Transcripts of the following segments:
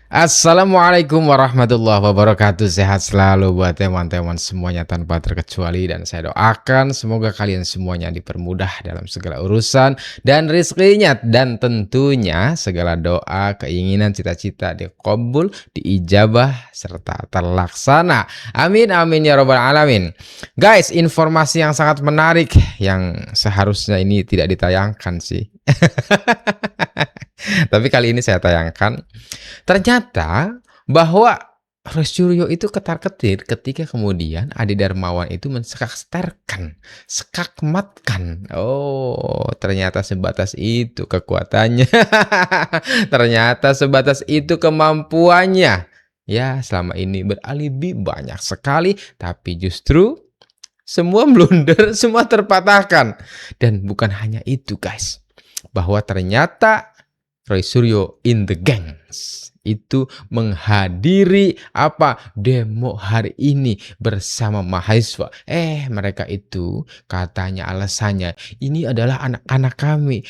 Assalamualaikum warahmatullahi wabarakatuh. Sehat selalu buat teman-teman semuanya tanpa terkecuali. Dan saya doakan semoga kalian semuanya dipermudah dalam segala urusan dan rezekinya. Dan tentunya segala doa, keinginan, cita-cita dikabul, diijabah, serta terlaksana. Amin, amin ya robbal alamin. Guys, informasi yang sangat menarik yang seharusnya ini tidak ditayangkan sih. Tapi kali ini saya tayangkan. Ternyata bahwa Roy Suryo itu ketar-ketir ketika kemudian Adi Darmawan itu skakmatkan. Oh, ternyata sebatas itu kekuatannya. Ternyata sebatas itu kemampuannya. Ya, selama ini beralibi banyak sekali, tapi justru semua blunder, semua terpatahkan. Dan bukan hanya itu, guys. Bahwa ternyata Roy Suryo in the gangs itu menghadiri demo hari ini bersama mahasiswa. Mereka itu katanya alasannya ini adalah anak-anak kami.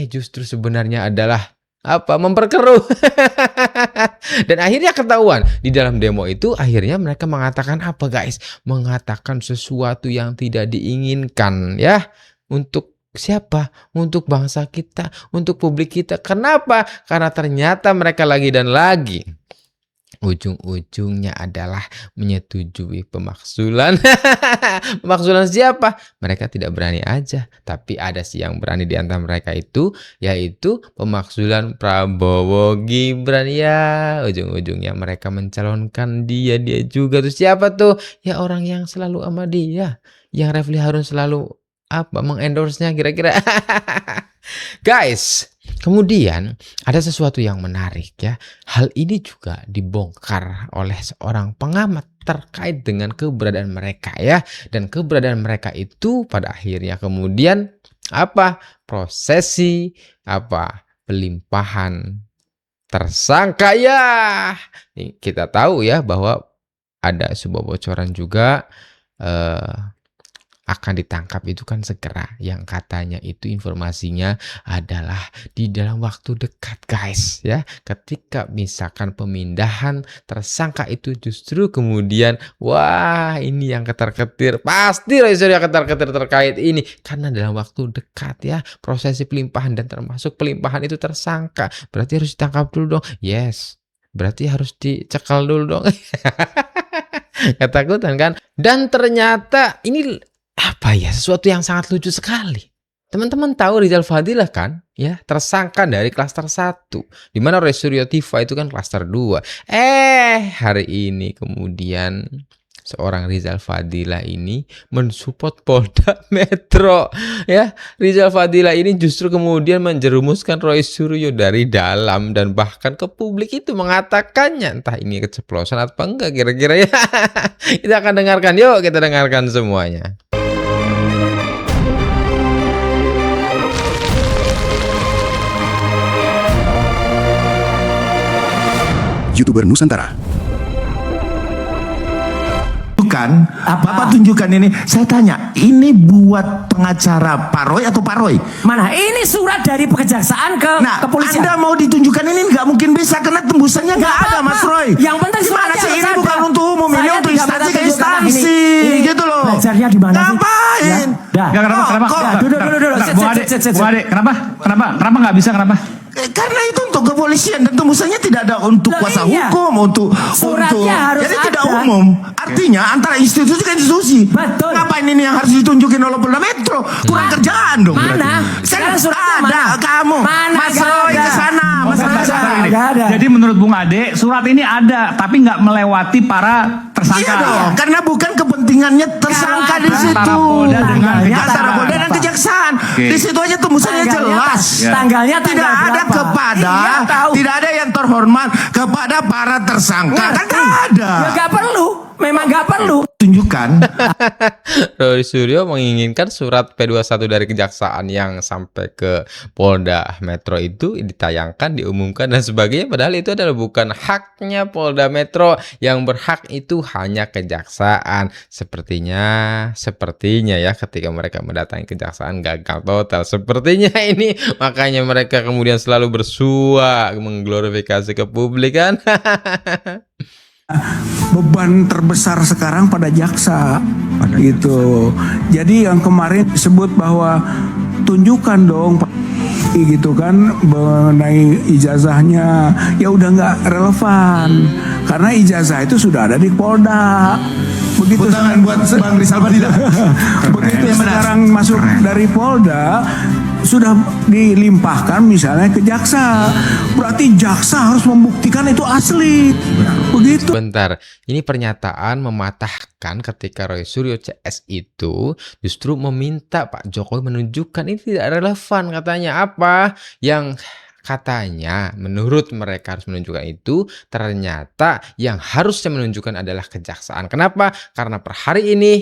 Justru sebenarnya adalah memperkeruh. Dan akhirnya ketahuan di dalam demo itu akhirnya mereka mengatakan apa, guys? Mengatakan sesuatu yang tidak diinginkan, ya, untuk siapa? Untuk bangsa kita, untuk publik kita. Kenapa? Karena ternyata mereka lagi dan lagi ujung-ujungnya adalah menyetujui pemakzulan. Pemakzulan siapa? Mereka tidak berani aja, tapi ada sih yang berani di antara mereka itu, yaitu pemakzulan Prabowo Gibran. Ya, ujung-ujungnya mereka mencalonkan dia juga. Tuh siapa tuh? Ya orang yang selalu sama dia, yang Refly Harun selalu mengendorse-nya kira-kira. Guys, kemudian ada sesuatu yang menarik, ya. Hal ini juga dibongkar oleh seorang pengamat terkait dengan keberadaan mereka, ya. Dan keberadaan mereka itu pada akhirnya kemudian prosesi pelimpahan tersangka, ya. Kita tahu ya bahwa ada sebuah bocoran juga akan ditangkap itu kan segera, yang katanya itu informasinya adalah di dalam waktu dekat, guys, ya. Ketika misalkan pemindahan tersangka itu justru kemudian ini yang ketar-ketir, pasti Roy Suryo ketar-ketir terkait ini karena dalam waktu dekat, ya, prosesi pelimpahan dan termasuk pelimpahan itu tersangka berarti harus ditangkap dulu dong. Yes, berarti harus dicekal dulu dong. Ketakutan kan? Dan ternyata ini sesuatu yang sangat lucu sekali. Teman-teman tahu Rizal Fadilah kan, ya, tersangka dari klaster 1, di mana Roy Suryo Tiva itu kan klaster 2. Hari ini kemudian seorang Rizal Fadilah ini mensupport Polda Metro, ya. Rizal Fadilah ini justru kemudian menjerumuskan Roy Suryo dari dalam dan bahkan ke publik itu mengatakannya, entah ini keceplosan atau enggak kira-kira, ya. Kita akan dengarkan, yuk kita dengarkan semuanya. YouTuber Nusantara. Bapak tunjukkan ini. Saya tanya, ini buat pengacara Pak Roy atau Pak Roy? Mana? Ini surat dari kejaksaan ke kepolisian. Anda mau ditunjukkan ini nggak mungkin bisa karena tembusannya nggak ada, Mas Roy. Yang penting mana sih ini bukan untuk umum, ini untuk instansi ke instansi, gitu loh. Belajarnya di mana sih? Ngapain? Kenapa? Duduk. Bung Ade, kenapa nggak bisa? Kenapa? Karena itu untuk kepolisian dan tembusannya tidak ada untuk kuasa hukum, untuk harus jadi ada. tidak umum. Artinya antara institusi ke institusi. Betul. Ngapain ini yang harus ditunjukin oleh Polda Metro? Kurang kerjaan dong. Mana? Sekarang Suratnya ada mana? kamu. Mana? Mas Roy ke sana. Nggak ada. Jadi menurut Bung Ade, surat ini ada, tapi nggak melewati para tersangka. Iya dong, karena bukan kepentingannya tersangka di situ. Antara Polda dan kejaksaan. Di situ aja tembusannya jelas. Tanggalnya Tidak ada kepada, tidak ada yang terhormat kepada para tersangka. Kan nggak ada. Ya nggak perlu. Memang nggak perlu. Tunjukkan. Roy Suryo menginginkan surat P21 dari kejaksaan yang sampai ke Polda Metro itu ditayangkan, diumumkan dan sebagainya, padahal itu adalah bukan haknya Polda Metro. Yang berhak itu hanya kejaksaan. Sepertinya ya, ketika mereka mendatangi kejaksaan gagal total sepertinya ini, makanya mereka kemudian selalu bersua mengglorifikasi ke publik kan. Beban terbesar sekarang pada jaksa gitu. Jadi yang kemarin disebut bahwa tunjukkan dong gitu kan mengenai ijazahnya, ya udah nggak relevan karena ijazah itu sudah ada di Polda. Begitu Tangan buat Bang Rizal Badila. begitu sekarang masuk dari Polda sudah dilimpahkan misalnya ke jaksa, berarti jaksa harus membuktikan itu asli. Begitu. Bentar, ini pernyataan mematahkan ketika Roy Suryo CS itu justru meminta Pak Jokowi menunjukkan ini tidak relevan katanya. Apa yang katanya menurut mereka harus menunjukkan itu, ternyata yang harusnya menunjukkan adalah kejaksaan. Kenapa? Karena per hari ini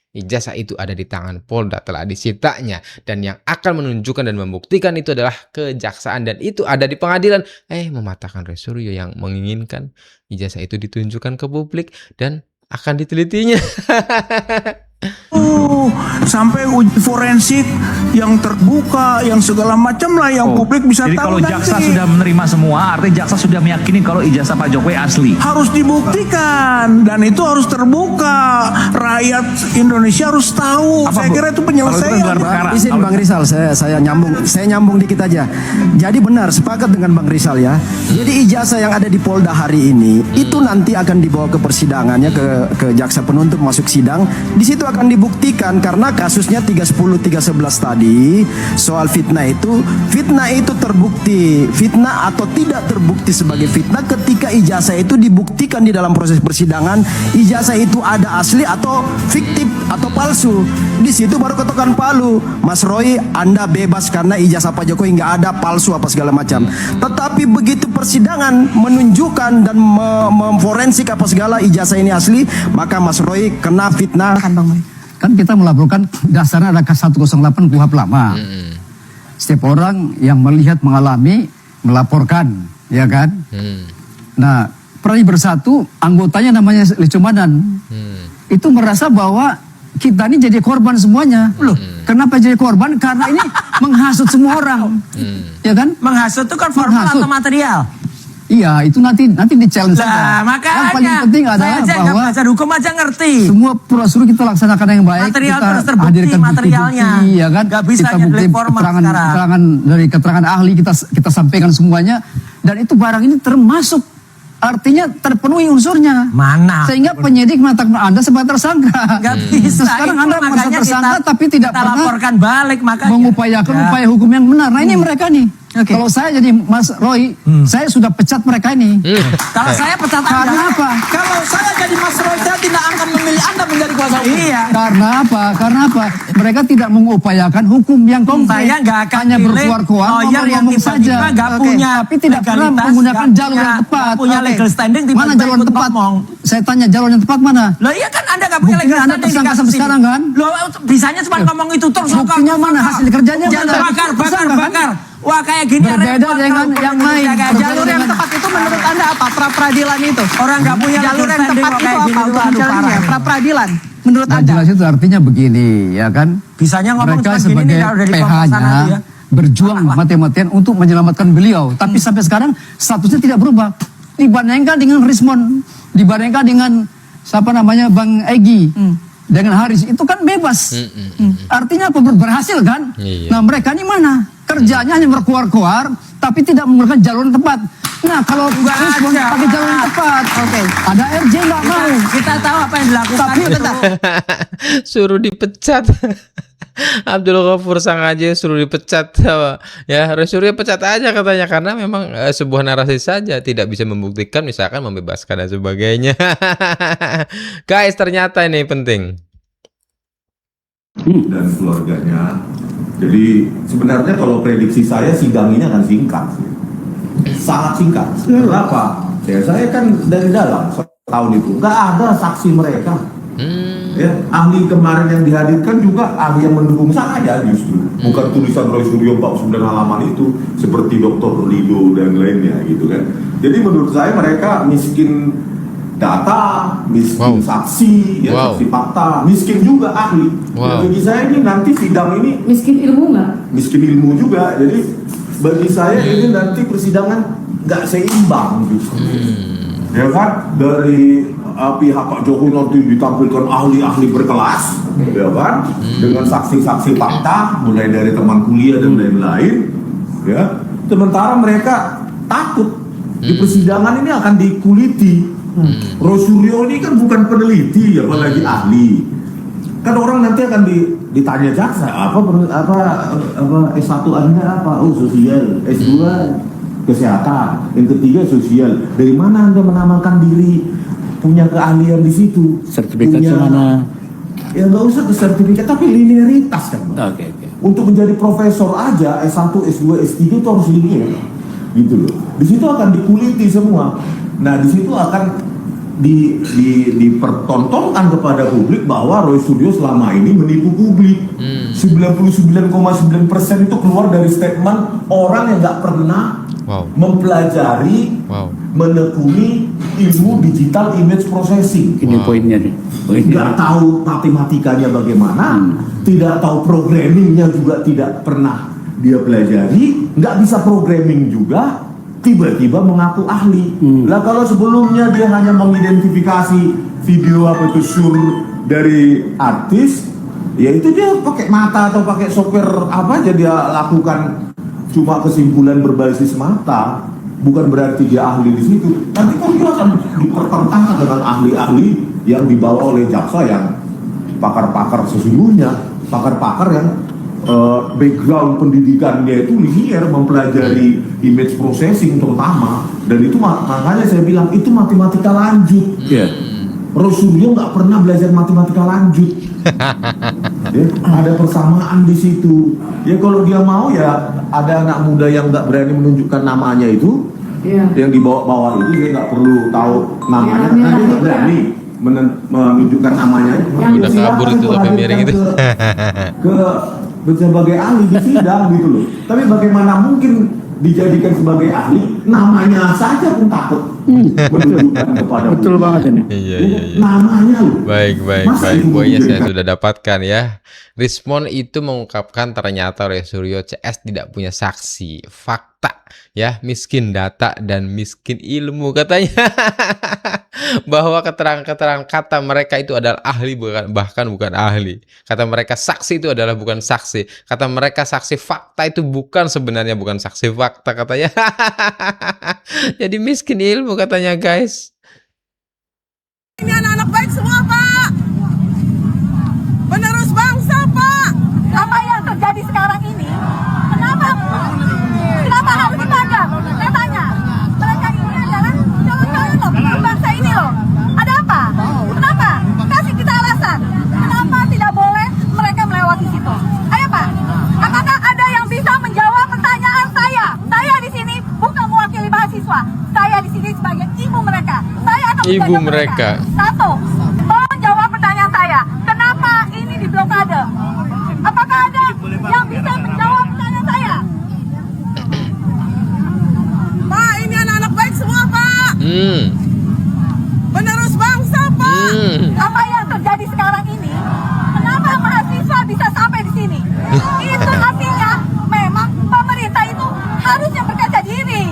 ijazah itu ada di tangan Polda, telah disitanya, dan yang akan menunjukkan dan membuktikan itu adalah kejaksaan, dan itu ada di pengadilan. Mematahkan Roy Suryo yang menginginkan ijazah itu ditunjukkan ke publik dan akan ditelitinya. Sampai uji forensik yang terbuka, yang segala macam lah, yang publik bisa Jadi tahu kalau jaksa nanti. sudah menerima semua, artinya jaksa sudah meyakini kalau ijazah Pak Jokowi asli. Harus dibuktikan dan itu harus terbuka. Rakyat Indonesia harus tahu. Apa, Saya Bu? kira itu Kalau penyelesaian. itu kan gelar perkara. Izin Bang Rizal, saya nyambung dikit aja. Jadi benar, sepakat dengan Bang Rizal ya. Jadi ijazah yang ada di Polda hari ini itu nanti akan dibawa ke persidangannya ke jaksa penuntut masuk sidang. Di situ akan dibuktikan karena kasusnya 310 311 tadi soal fitnah itu terbukti fitnah atau tidak terbukti sebagai fitnah ketika ijazah itu dibuktikan di dalam proses persidangan ijazah itu ada asli atau fiktif atau palsu. Di situ baru ketukan palu, Mas Roy, Anda bebas karena ijazah Pak Jokowi nggak ada, palsu apa segala macam. Tetapi begitu persidangan menunjukkan dan memforensik apa segala ijazah ini asli, maka Mas Roy kena fitnah. Kan kita melaporkan dasarnya ada K108 KUHP lama. Setiap orang yang melihat, mengalami, melaporkan, ya kan? Nah, Pradi Bersatu, anggotanya namanya Lecumanan. Itu merasa bahwa kita ini jadi korban semuanya. Loh, kenapa jadi korban? Karena ini menghasut semua orang. Ya kan? Menghasut itu kan formal Menghasut. atau material? Iya, itu nanti di challenge Lah, saja. makanya Yang paling penting saya adalah aja nggak bahwa belajar hukum aja ngerti. semua prosedur kita laksanakan yang baik. Material kita terus terbukti, hadirkan materialnya. bukti-bukti, ya kan? Nggak bisa Kita hanya bukti delik formal sekarang. keterangan dari keterangan ahli kita sampaikan semuanya, dan itu barang ini termasuk, artinya terpenuhi unsurnya. Mana? Sehingga penyidik menetapkan Anda sebagai tersangka. Nggak bisa. Sekarang Itu Anda merasa makanya tersangka kita- tapi tidak kita pernah laporkan balik makanya. mengupayakan Ya. upaya hukum yang benar. Nah ini mereka nih. Kalau saya jadi Mas Roy, saya sudah pecat mereka ini. Kalau saya pecat Karena Anda. apa? Kalau saya jadi Mas Roy, saya tidak akan memilih Anda menjadi kuasa hukum. Iya. Karena apa? Mereka tidak mengupayakan hukum yang konkret. Saya nggak akan hanya pilih berkuar-kuar, lawyer yang ngomong-ngomong saja. tiba-tiba nggak punya Tapi tidak pernah legalitas, menggunakan nggak jalur yang punya- tepat. nggak punya legal standing, Mana tiba-tiba jalur yang ikut tepat? ngomong. Saya tanya jalur yang tepat mana? Loh iya kan Anda nggak punya Buktinya legal Anda standing di tersangka kasus sampai ini. sekarang, kan? Loh bisanya cuma ngomong itu terus. Buktinya mana? Hasil kerjanya Jangan mana? bakar. Tersangka, kan? Wah kayak gini Berbeda repot dengan kalau yang punya lain. kayak Berbeda jalur yang dengan- tepat Itu menurut Anda apa? Pra-peradilan itu? orang nggak punya Jalur legal yang standing tepat kok itu kayak apa? gini tuh, Untuk aduh, jalurnya parah. pra-peradilan menurut Yang Anda? jelas itu artinya begini, ya kan? Bisanya ngomong Mereka cuma gini sebagai nih kalau udah dipotong sana PH-nya dia. berjuang mati-matian untuk menyelamatkan beliau. Tapi sampai sekarang statusnya tidak berubah. Dibandingkan dengan Rismon, dibandingkan dengan siapa namanya Bang Egy, dengan Haris, itu kan bebas. Artinya apa? Berhasil kan? Iya. Nah mereka ini mana? Kerjanya hanya berkuar-kuar, tapi tidak menggunakan jalur yang tepat. Nah kalau Rismon ada. pakai jalur yang tepat, ada RJ nggak mau. Kita tahu apa yang dilakukan. Tapi itu. bentar. Suruh dipecat. Abdul Ghafur Sangaje suruh dipecat. Ya, Roy Suryo pecat aja katanya karena memang sebuah narasi saja tidak bisa membuktikan, misalkan membebaskan dan sebagainya. Guys, ternyata ini penting. Dan keluarganya. Jadi sebenarnya kalau prediksi saya sidang ini akan singkat, sangat singkat. Kenapa? Ya saya kan dari dalam. tahun itu nggak ada saksi mereka. Ya, ahli kemarin yang dihadirkan juga ahli yang mendukung saya justru, bukan tulisan Roy Suryo 49 halaman itu seperti Dr. Lido dan lainnya gitu kan. Jadi menurut saya mereka miskin data, miskin saksi, ya, saksi fakta, miskin juga ahli. Bagi saya ini nanti sidang ini Miskin ilmu nggak? miskin ilmu juga. Jadi bagi saya ini nanti persidangan nggak seimbang justru. Ya kan, dari pihak Pak Jokowi nanti ditampilkan ahli-ahli berkelas, ya kan, dengan saksi-saksi fakta, mulai dari teman kuliah dan lain-lain, ya. Sementara mereka takut di persidangan ini akan dikuliti. Roy Suryo ini kan bukan peneliti, apalagi ahli. Kan orang nanti akan ditanya jaksa, apa S1 Anda apa? Oh, sosial. S2 kesehatan. Yang ketiga sosial. Dari mana Anda menamakan diri punya keahlian di situ? Sertifikatnya mana? Ya nggak usah ke sertifikat, tapi linearitas kan. Oke. Untuk menjadi profesor aja S1, S2, S3 itu harus linear. Gitu loh. Di situ akan dikuliti semua. Nah, di situ akan dipertontonkan kepada publik bahwa Roy Suryo selama ini menipu publik. 99,9% itu keluar dari statement orang yang nggak pernah mempelajari, menekuni ilmu digital image processing. Ini poinnya nih. Nggak tahu matematikanya bagaimana, tidak tahu programmingnya juga tidak pernah dia pelajari, nggak bisa programming juga, tiba-tiba mengaku ahli. Lah kalau sebelumnya dia hanya mengidentifikasi video apa itu sur dari artis, ya itu dia pakai mata atau pakai software apa aja dia lakukan, cuma kesimpulan berbasis mata, bukan berarti dia ahli di situ. Nanti kan dia akan dipertentangkan dengan ahli-ahli yang dibawa oleh jaksa yang pakar-pakar sesungguhnya, pakar-pakar yang background pendidikannya itu linear, mempelajari image processing terutama, dan itu makanya saya bilang itu matematika lanjut. Roy Suryo nggak pernah belajar matematika lanjut. Ya, ada persamaan di situ. Ya kalau dia mau ya ada anak muda yang nggak berani menunjukkan namanya itu, yang dibawa-bawa itu dia nggak perlu tahu namanya, karena dia nggak berani menunjukkan namanya. Udah kabur itu lebih miring itu. Ke sebagai ahli di sidang gitu loh. Tapi bagaimana mungkin dijadikan sebagai ahli, namanya saja pun takut menunjukkan kepada Betul banget ini. Iya. Namanya loh. Baik. Poinnya saya sudah dapatkan ya. Rismon itu mengungkapkan ternyata Roy Suryo CS tidak punya saksi, fakta, ya, miskin data dan miskin ilmu katanya. Bahwa keterangan-keterangan kata mereka itu adalah ahli, bahkan bukan ahli. Kata mereka saksi itu adalah bukan saksi. Kata mereka saksi fakta itu sebenarnya bukan saksi fakta katanya. Jadi miskin ilmu katanya, guys. Ini anak-anak baik semua, Pak. Penerus bangsa, Pak. Apa yang terjadi sekarang ini? Kenapa harus dipajang? Saya tanya. Mereka ini adalah calon-calon loh, bangsa ini loh. Ada apa? Kenapa? Kasih kita alasan. Kenapa tidak boleh mereka melewati situ? Ayo, Pak. Apakah ada yang bisa menjawab pertanyaan saya? Saya di sini bukan mewakili mahasiswa. Saya di sini sebagai ibu mereka. Saya akan Ibu mereka. Satu, tolong jawab pertanyaan saya. Kenapa ini diblokade? Apakah ada yang bisa menjawab pertanyaan saya? Pak, ini anak-anak baik semua, Pak. Penerus bangsa, Pak. Apa yang terjadi sekarang ini? Kenapa mahasiswa bisa sampai di sini? Itu artinya memang pemerintah itu harusnya berkaca diri.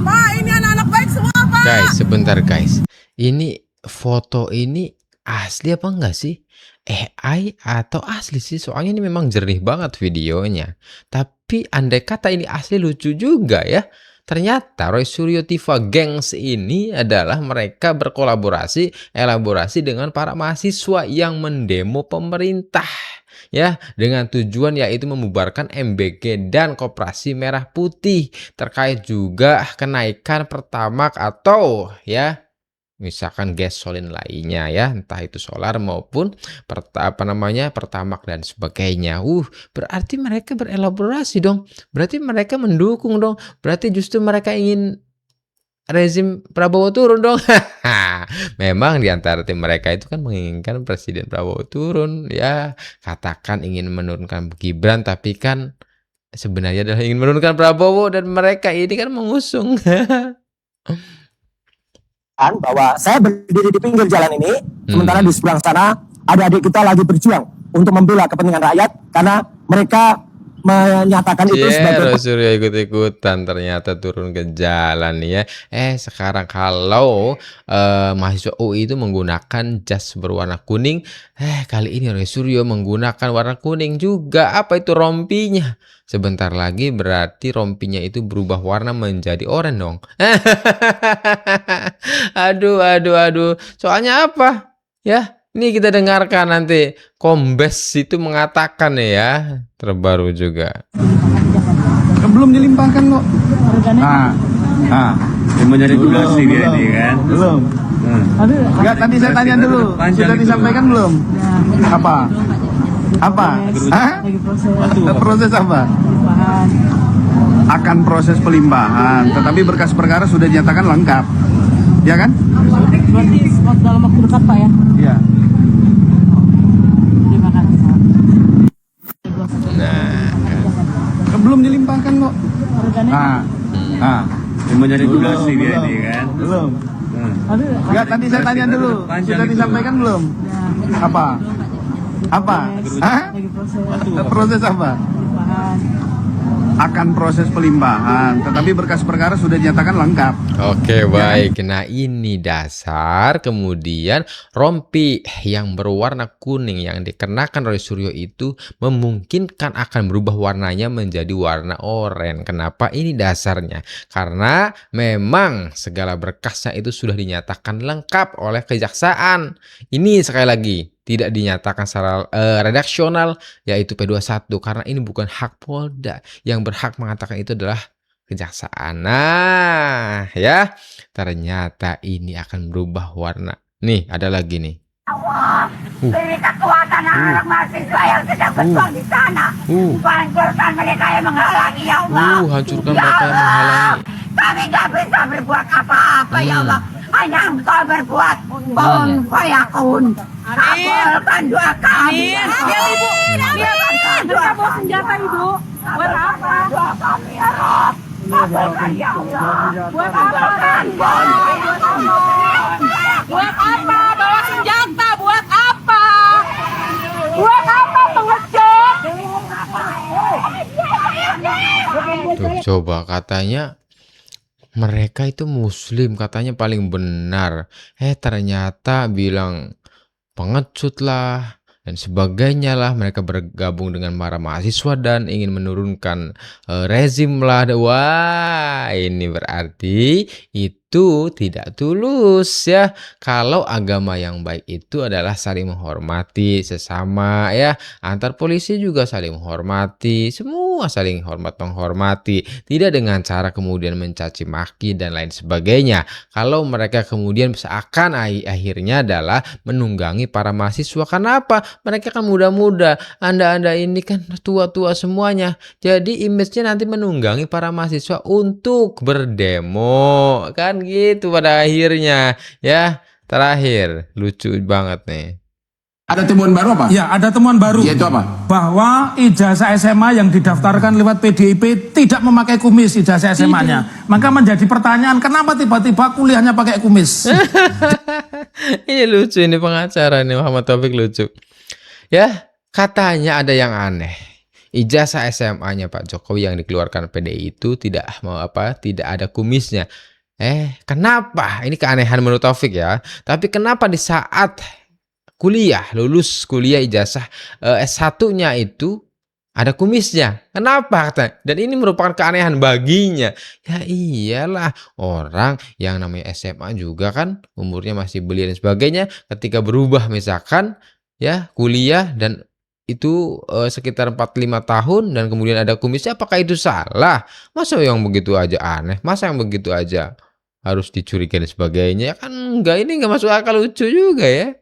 Pak, ini anak-anak baik semua, Pak. Guys, sebentar guys. Ini foto ini asli apa enggak sih? AI atau asli sih? Soalnya ini memang jernih banget videonya. Tapi andai kata ini asli, lucu juga ya. Ternyata Roy Suryo Tiva Gangs ini adalah mereka elaborasi dengan para mahasiswa yang mendemo pemerintah. Ya, dengan tujuan yaitu membubarkan MBG dan Koperasi Merah Putih, terkait juga kenaikan Pertamax atau ya misalkan gasolin lainnya ya, entah itu solar maupun Pertamax dan sebagainya. Berarti mereka berelaborasi dong. Berarti mereka mendukung dong. Berarti justru mereka ingin rezim Prabowo turun dong. Memang di antara tim mereka itu kan menginginkan Presiden Prabowo turun. Ya, katakan ingin menurunkan Gibran, tapi kan sebenarnya adalah ingin menurunkan Prabowo, dan mereka ini kan mengusung. Bahwa saya berdiri di pinggir jalan ini, sementara di sebelah sana adik-adik kita lagi berjuang untuk membela kepentingan rakyat, karena mereka menyatakan itu sebagai Rosuryo ikut-ikutan ternyata turun ke jalan ya. Sekarang kalau mahasiswa UI itu menggunakan jas berwarna kuning, kali ini Rosuryo menggunakan warna kuning juga. Apa itu rompinya? Sebentar lagi berarti rompinya itu berubah warna menjadi oranye dong. Aduh. Soalnya apa? Ya, ini kita dengarkan nanti Kombes itu mengatakan ya, terbaru juga. Belum dilimpahkan kok. Yang menjadi tugas dia ini kan. Belum. Enggak, tadi saya tanya dulu. Sudah disampaikan belum? Apa? Proses apa? Akan proses pelimpahan, tetapi berkas perkara sudah dinyatakan lengkap. Ya kan? Berarti dalam waktu dekat Pak ya? Iya. Terima kasih. Belum dilimpahkan kok. Yang menjadi tugas dia ini kan. Belum. Enggak, tadi saya tanya dulu. Sudah disampaikan belum? Apa? Proses apa? Akan proses pelimpahan, tetapi berkas perkara sudah dinyatakan lengkap. Oke, baik. Nah, ini dasar. Kemudian rompi yang berwarna kuning yang dikenakan oleh Suryo itu memungkinkan akan berubah warnanya menjadi warna oranye. Kenapa? Ini dasarnya. Karena memang segala berkasnya itu sudah dinyatakan lengkap oleh kejaksaan. Ini sekali lagi tidak dinyatakan secara redaksional, yaitu P21, karena ini bukan hak Polda. Yang berhak mengatakan itu adalah kejaksaan. Nah, ya, ternyata ini akan berubah warna. Nih, ada lagi nih. Beri kekuatan anak mahasiswa yang sedang berjuang di sana. Hancurkan mereka yang menghalangi, ya Allah. Hancurkan mereka yang menghalangi. Kami gak bisa berbuat apa-apa, ya Allah. Hanya Engkau berbuat kun fayakun. Kabulkan doa kami. Kabulkan doa senjata Ibu. Buat apa? Doa kami, ya Rob. Kabulkan, ya Allah. Buat apa? Buat apa? Bawa senjata. Buat apa? Buat apa pengecut? Tuh, coba katanya mereka itu muslim, katanya paling benar. Ternyata bilang pengecut lah dan sebagainya lah. Mereka bergabung dengan para mahasiswa dan ingin menurunkan rezim lah. Wah, ini berarti itu tidak tulus ya. Kalau agama yang baik itu adalah saling menghormati sesama ya. Antar polisi juga saling menghormati, semua saling menghormati, tidak dengan cara kemudian mencaci maki dan lain sebagainya. Kalau mereka kemudian seakan akhirnya adalah menunggangi para mahasiswa. Kenapa? Mereka kan muda-muda, Anda ini kan tua-tua semuanya. Jadi image-nya nanti menunggangi para mahasiswa untuk berdemo, kan gitu pada akhirnya ya. Terakhir lucu banget nih. Ada temuan baru apa? Ya, ada temuan baru. Yaitu apa? Bahwa ijazah SMA yang didaftarkan lewat PDIP tidak memakai kumis ijazah SMA-nya. Maka menjadi pertanyaan, kenapa tiba-tiba kuliahnya pakai kumis? Ini lucu, ini pengacara nih Muhammad Taufik lucu. Ya, katanya ada yang aneh. Ijazah SMA-nya Pak Jokowi yang dikeluarkan PDI itu tidak ada kumisnya. Kenapa? Ini keanehan menurut Taufik ya. Tapi kenapa di saat lulus kuliah ijazah S1-nya itu ada kumisnya? Kenapa? Dan ini merupakan keanehan baginya. Ya iyalah, orang yang namanya SMA juga kan umurnya masih belia dan sebagainya. Ketika berubah misalkan ya kuliah dan itu sekitar 45 tahun dan kemudian ada kumisnya, apakah itu salah? Masa yang begitu aja aneh? Masa yang begitu aja harus dicurigai dan sebagainya? Kan enggak, ini enggak masuk akal, lucu juga ya.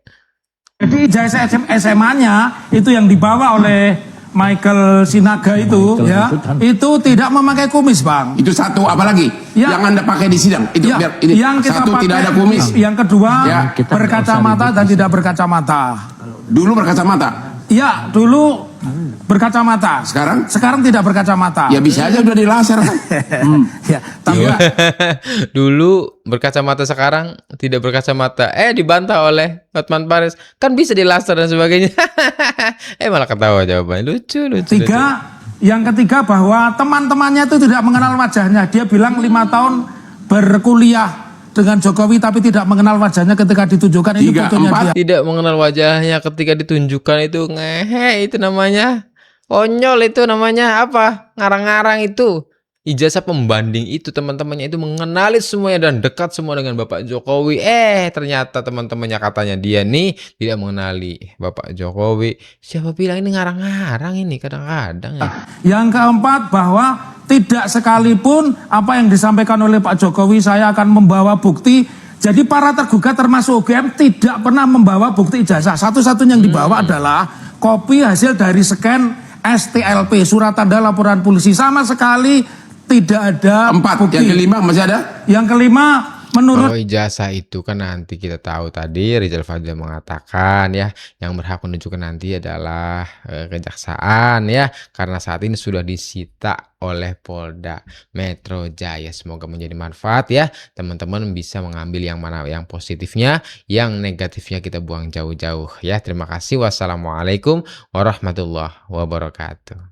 Jadi ijazah SMA-nya itu yang dibawa oleh Michael Sinaga itu itu tidak memakai kumis, Bang. Itu satu, apalagi yang Anda pakai di sidang itu biar ini yang kita satu pakai, tidak ada kumis. Yang kedua berkacamata dan tidak berkacamata. Dulu berkacamata. Ya, dulu berkacamata. Sekarang tidak berkacamata. Ya bisa aja udah dilaser kan. Ya, tapi Dulu berkacamata, sekarang tidak berkacamata. Dibantah oleh Hotman Paris. Kan bisa dilaser dan sebagainya. Malah ketawa jawabannya. Lucu. Yang ketiga bahwa teman-temannya itu tidak mengenal wajahnya. Dia bilang 5 tahun berkuliah dengan Jokowi tapi tidak mengenal wajahnya ketika ditunjukkan. Ini fotonya dia. Tidak mengenal wajahnya ketika ditunjukkan, itu ngehe, itu namanya konyol, itu namanya apa? Ngarang-ngarang itu. Ijazah pembanding itu teman-temannya itu mengenali semuanya dan dekat semua dengan Bapak Jokowi. Ternyata teman-temannya katanya dia nih tidak mengenali Bapak Jokowi. Siapa bilang ini ngarang-ngarang ini kadang-kadang ya. Yang keempat bahwa tidak sekalipun apa yang disampaikan oleh Pak Jokowi saya akan membawa bukti. Jadi para tergugat termasuk UGM tidak pernah membawa bukti ijazah. Satu-satunya yang dibawa adalah kopi hasil dari scan STLP, surat tanda laporan polisi. Sama sekali tidak ada bukti. Yang kelima masih ada? Yang kelima menurut ijazah itu kan nanti kita tahu tadi Rizal Fadil mengatakan ya yang berhak menunjukkan nanti adalah kejaksaan ya, karena saat ini sudah disita oleh Polda Metro Jaya. Semoga menjadi manfaat ya, teman-teman bisa mengambil yang mana yang positifnya, yang negatifnya kita buang jauh-jauh ya. Terima kasih. Wassalamualaikum warahmatullahi wabarakatuh.